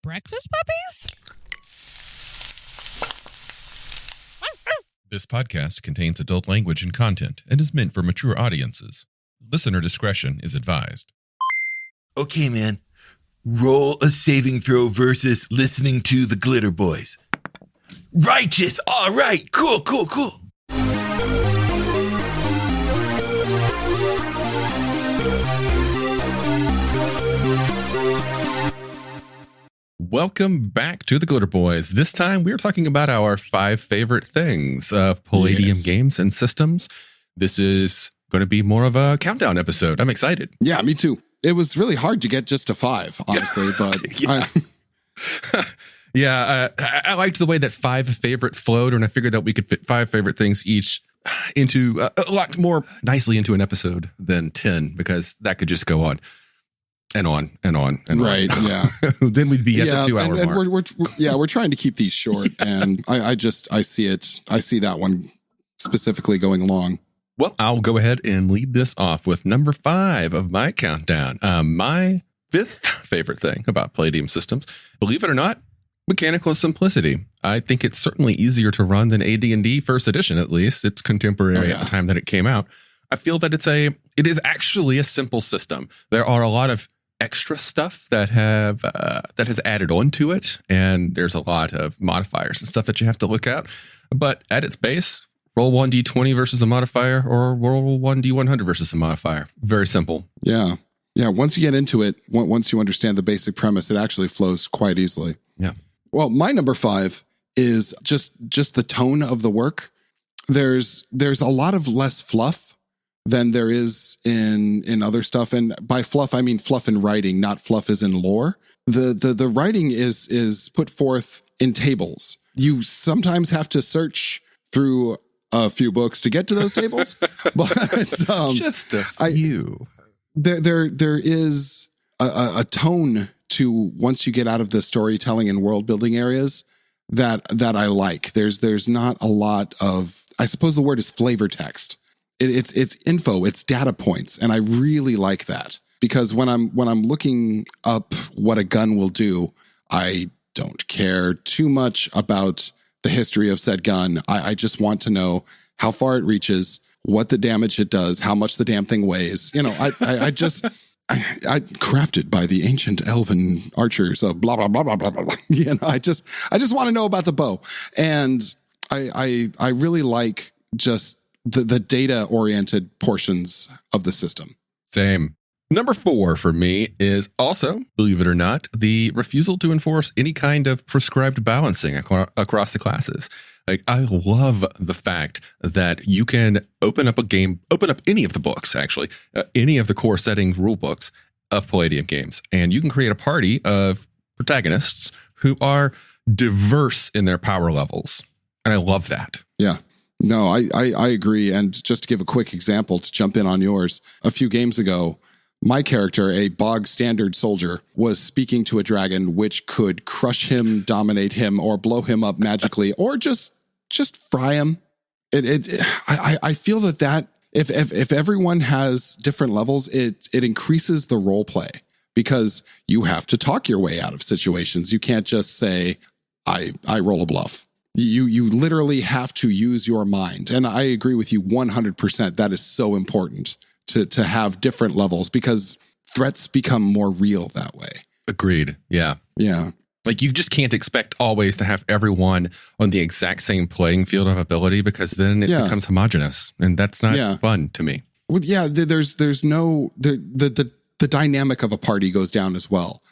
Breakfast puppies? This podcast contains adult language and content and is meant for mature audiences. Listener discretion is advised. Okay, man. Roll a saving throw versus listening to the Glitterbois. Righteous. All right. Cool. Welcome back to the Glitterbois. This time we're talking about our 5 favorite things of Palladium games and systems. This is going to be more of a countdown episode. I'm excited. Yeah, me too. It was really hard to get just to 5, honestly, but I liked the way that 5 favorite flowed, and I figured that we could fit 5 favorite things each into a lot more nicely into an episode than 10, because that could just go on. And on and on and right, on. Yeah. Then we'd be at the 2 hour mark. We're trying to keep these short, and I see that one specifically going long. Well, I'll go ahead and lead this off with number 5 of my countdown. My 5th favorite thing about Palladium systems, believe it or not, mechanical simplicity. I think it's certainly easier to run than AD&D first edition, at least. It's contemporary at the time that it came out. I feel that it is actually a simple system. There are a lot of extra stuff that has added on to it, and there's a lot of modifiers and stuff that you have to look at. But at its base, roll 1d20 versus a modifier, or roll 1d100 versus a modifier. Very simple. Yeah. Once you get into it, once you understand the basic premise, it actually flows quite easily. Yeah. Well, my number 5 is just the tone of the work. There's a lot of less fluff than there is in other stuff. And by fluff, I mean fluff in writing, not fluff as in lore. The writing is put forth in tables. You sometimes have to search through a few books to get to those tables, but just a few. There is a tone to once you get out of the storytelling and world building areas that I like. There's not a lot of, I suppose the word is flavor text. It's info, it's data points, and I really like that, because when I'm looking up what a gun will do, I don't care too much about the history of said gun. I just want to know how far it reaches, what the damage it does, how much the damn thing weighs. You know, I crafted by the ancient elven archers of blah blah blah blah blah blah. You know, I just want to know about the bow, and I really like just the data-oriented portions of the system. Same. Number 4 for me is also, believe it or not, the refusal to enforce any kind of prescribed balancing across the classes. Like, I love the fact that you can open up any of the books, actually, any of the core setting rule books of Palladium games, and you can create a party of protagonists who are diverse in their power levels. And I love that. Yeah. No, I agree. And just to give a quick example to jump in on yours, a few games ago, my character, a bog standard soldier, was speaking to a dragon which could crush him, dominate him, or blow him up magically, or just fry him. I feel that if everyone has different levels, it increases the role play, because you have to talk your way out of situations. You can't just say, I roll a bluff. You literally have to use your mind. And I agree with you 100%. That is so important to have different levels, because threats become more real that way. Agreed. Yeah. Yeah. Like, you just can't expect always to have everyone on the exact same playing field of ability, because then it becomes homogenous, and that's not fun to me. Well, yeah, there's no, the dynamic of a party goes down as well.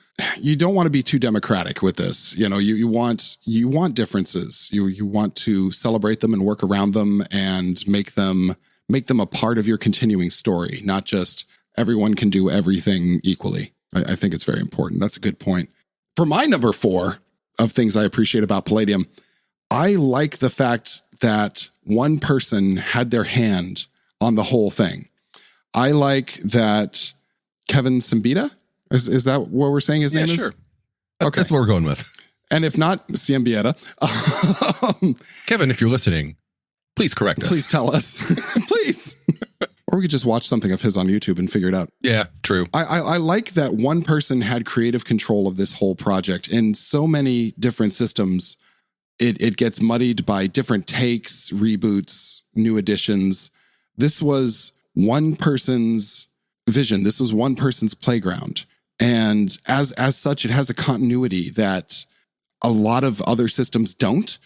You don't want to be too democratic with this. You know, you want differences. You want to celebrate them and work around them and make them a part of your continuing story, not just everyone can do everything equally. I think it's very important. That's a good point. For my number 4 of things I appreciate about Palladium, I like the fact that one person had their hand on the whole thing. I like that Kevin Siembieda, is that what we're saying his name is? Sure. Okay. That's what we're going with. And if not, Siembieda. Kevin, if you're listening, please correct us. Please tell us. Please. Or we could just watch something of his on YouTube and figure it out. Yeah, true. I like that one person had creative control of this whole project. In so many different systems, it gets muddied by different takes, reboots, new additions. This was one person's vision. This was one person's playground. And as such, it has a continuity that a lot of other systems don't,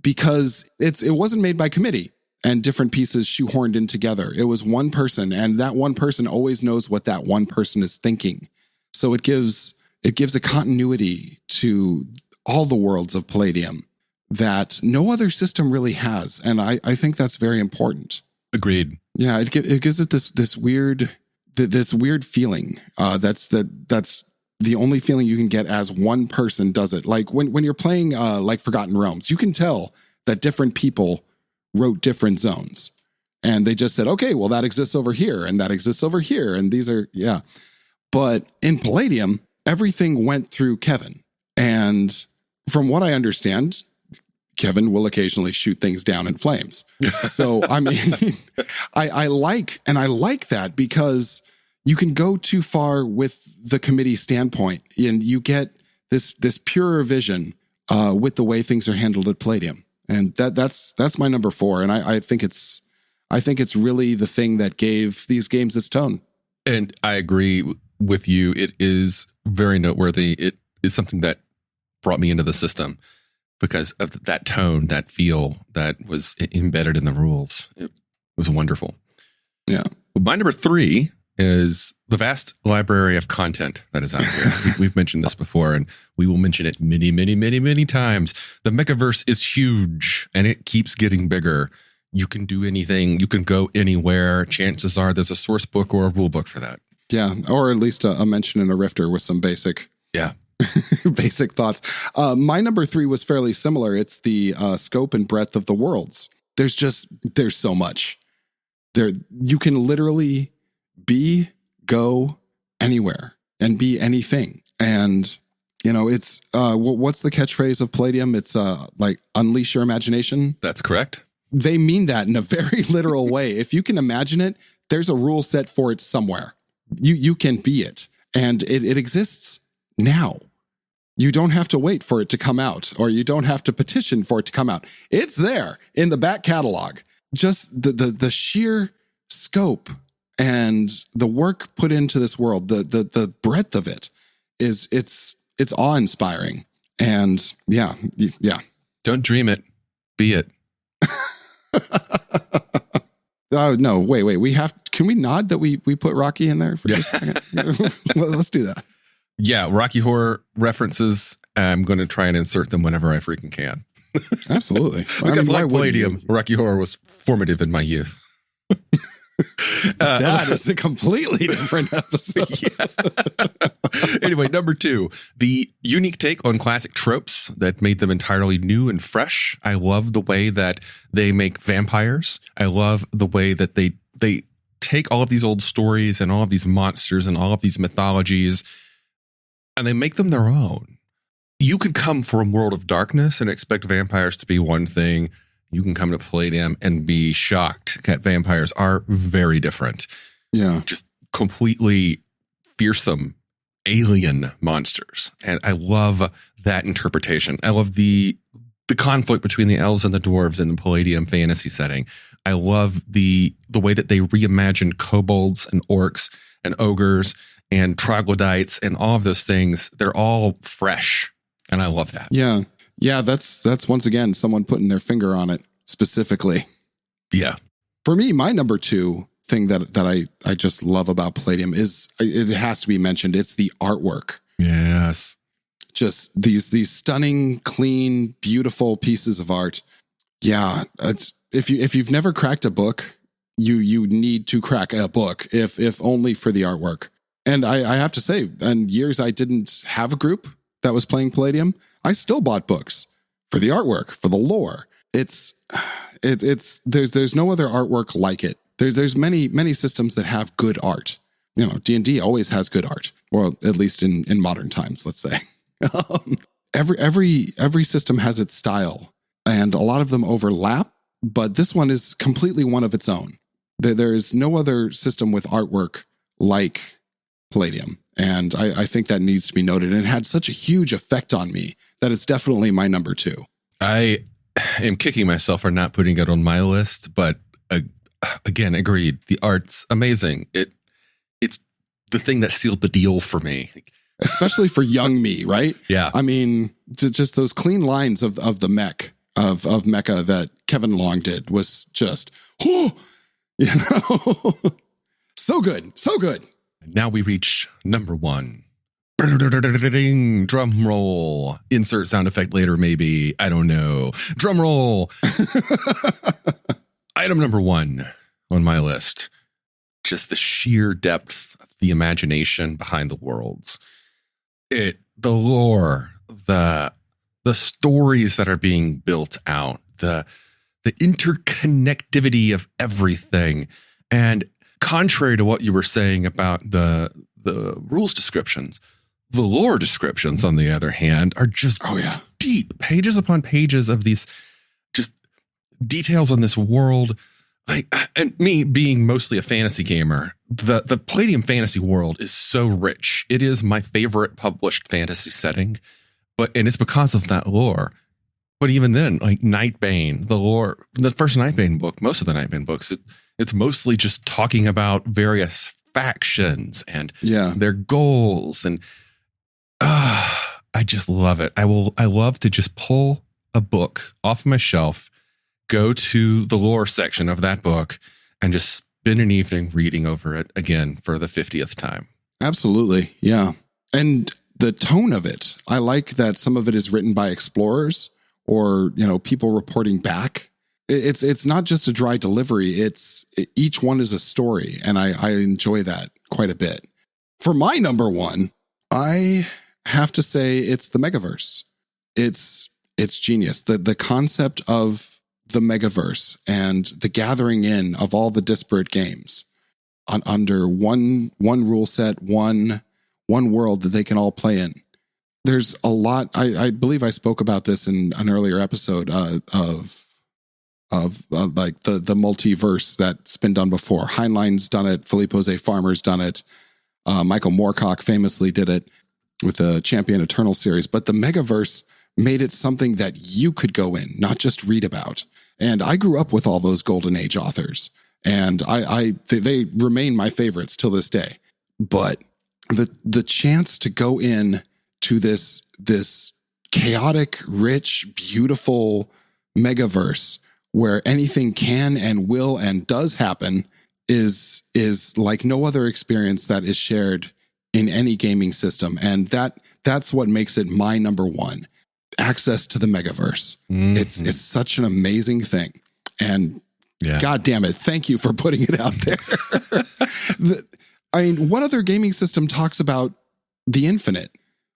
because it wasn't made by committee and different pieces shoehorned in together. It was one person, and that one person always knows what that one person is thinking. So it gives a continuity to all the worlds of Palladium that no other system really has. And I think that's very important. Agreed. Yeah, it gives it this weird feeling. That's the only feeling you can get as one person does it. Like when you're playing like Forgotten Realms, you can tell that different people wrote different zones, and they just said, okay, well, that exists over here and that exists over here, and these are But in Palladium, everything went through Kevin, and from what I understand, Kevin will occasionally shoot things down in flames. So, I mean, I like that, because you can go too far with the committee standpoint, and you get this purer vision with the way things are handled at Palladium. And that's my number 4. And I think it's really the thing that gave these games its tone. And I agree with you. It is very noteworthy. It is something that brought me into the system because of that tone, that feel that was embedded in the rules. It was wonderful. Yeah. My number 3 is the vast library of content that is out here. We've mentioned this before, and we will mention it many, many, many, many times. The Megaverse is huge, and it keeps getting bigger. You can do anything. You can go anywhere. Chances are there's a source book or a rule book for that. Yeah, or at least a mention in a Rifter with some basic basic thoughts. My number 3 was fairly similar. It's the scope and breadth of the worlds. There's so much. There, you can literally go anywhere and be anything. And, it's, what's the catchphrase of Palladium? It's like unleash your imagination. That's correct. They mean that in a very literal way. If you can imagine it, there's a rule set for it somewhere. You can be it. And it exists now. You don't have to wait for it to come out, or you don't have to petition for it to come out. It's there in the back catalog. Just the sheer scope and the work put into this world, the breadth of it it's awe-inspiring. And yeah. Don't dream it, be it. Oh no, wait. Can we nod that we put Rocky in there for just a second? Let's do that. Yeah, Rocky Horror references. I'm going to try and insert them whenever I freaking can. Absolutely. Because like Palladium, Rocky Horror was formative in my youth. That is a completely different episode. Anyway, number 2, the unique take on classic tropes that made them entirely new and fresh. I love the way that they make vampires. I love the way that they take all of these old stories and all of these monsters and all of these mythologies, and they make them their own. You could come from a world of darkness and expect vampires to be one thing. You can come to Palladium and be shocked that vampires are very different. Yeah. Just completely fearsome alien monsters. And I love that interpretation. I love the conflict between the elves and the dwarves in the Palladium fantasy setting. I love the way that they reimagined kobolds and orcs and ogres and troglodytes and all of those things. They're all fresh. And I love that. Yeah. Yeah, that's once again someone putting their finger on it specifically. Yeah. For me, my number 2 thing that I just love about Palladium is, it has to be mentioned, it's the artwork. Yes. Just these stunning, clean, beautiful pieces of art. Yeah, if you've never cracked a book, you need to crack a book, if only for the artwork. And I have to say, in years I didn't have a group that was playing Palladium, I still bought books for the artwork, for the lore. There's no other artwork like it. There's many systems that have good art. D&D always has good art, or at least in modern times, let's say. Every system has its style, and a lot of them overlap, but this one is completely one of its own. There's no other system with artwork like Palladium. And I think that needs to be noted. And it had such a huge effect on me that it's definitely my number 2. I am kicking myself for not putting it on my list, but again, agreed. The art's amazing. It's the thing that sealed the deal for me. Especially for young me, right? Yeah. I mean, just those clean lines of the mech of Mecha that Kevin Long did was just, so good. So good. Now we reach number 1. Drum roll. Insert sound effect later, maybe. I don't know. Drum roll. Item number 1 on my list. Just the sheer depth of the imagination behind the worlds. The lore, the stories that are being built out, the interconnectivity of everything. And contrary to what you were saying about the rules descriptions, the lore descriptions, on the other hand, are just deep, pages upon pages of these just details on this world. And me being mostly a fantasy gamer, the Palladium fantasy world is so rich. It is my favorite published fantasy setting, and it's because of that lore. But even then, like Nightbane, the lore, the first Nightbane book, most of the Nightbane books, it's mostly just talking about various factions and their goals. And I just love it. I love to just pull a book off my shelf, go to the lore section of that book, and just spend an evening reading over it again for the 50th time. Absolutely. Yeah. And the tone of it, I like that some of it is written by explorers or, people reporting back. It's not just a dry delivery. Each one is a story. And I enjoy that quite a bit. For my number 1, I have to say it's the Megaverse. It's genius. The concept of the Megaverse and the gathering in of all the disparate games under one rule set, one world that they can all play in. There's a lot. I believe I spoke about this in an earlier episode of like the multiverse that's been done before. Heinlein's done it. Filippo Z. Farmer's done it. Michael Moorcock famously did it with the Champion Eternal series. But the Megaverse made it something that you could go in, not just read about. And I grew up with all those Golden Age authors, and they remain my favorites till this day. But the chance to go in to this chaotic, rich, beautiful Megaverse where anything can and will and does happen is like no other experience that is shared in any gaming system. And that's what makes it my number 1. Access to the Megaverse. Mm-hmm. It's such an amazing thing. And God damn it, thank you for putting it out there. What other gaming system talks about the infinite?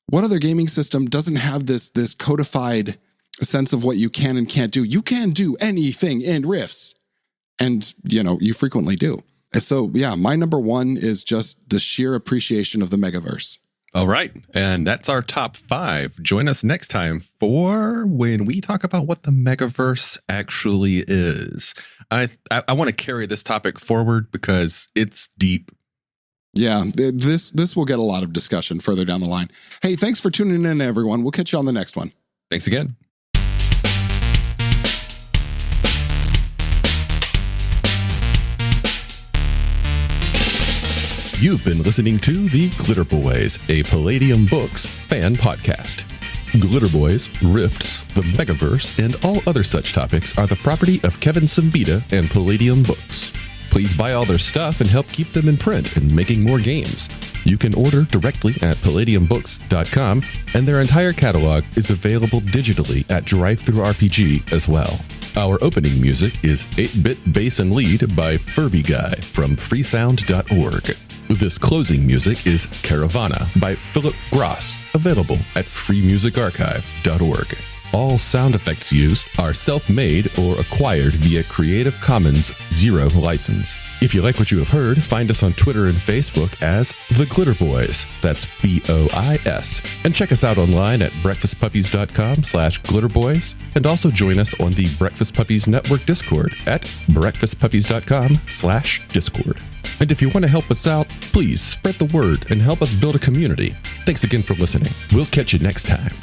What other gaming system doesn't have this codified sense of what you can and can't do? You can do anything in Rifts. And, you frequently do. And so, my number 1 is just the sheer appreciation of the Megaverse. All right. And that's our top 5. Join us next time for when we talk about what the Megaverse actually is. I want to carry this topic forward because it's deep. Yeah, this will get a lot of discussion further down the line. Hey, thanks for tuning in, everyone. We'll catch you on the next one. Thanks again. You've been listening to The Glitterbois, a Palladium Books fan podcast. Glitterbois, Rifts, the Megaverse, and all other such topics are the property of Kevin Siembieda and Palladium Books. Please buy all their stuff and help keep them in print and making more games. You can order directly at palladiumbooks.com, and their entire catalog is available digitally at Drive-Thru RPG as well. Our opening music is 8-Bit Bass and Lead by Furby Guy from freesound.org. This closing music is Caravana by Philip Gross, available at freemusicarchive.org. All sound effects used are self-made or acquired via Creative Commons Zero license. If you like what you have heard, find us on Twitter and Facebook as The Glitterbois. That's BOIS. And check us out online at breakfastpuppies.com/glitterboys. And also join us on the Breakfast Puppies Network Discord at breakfastpuppies.com/discord. And if you want to help us out, please spread the word and help us build a community. Thanks again for listening. We'll catch you next time.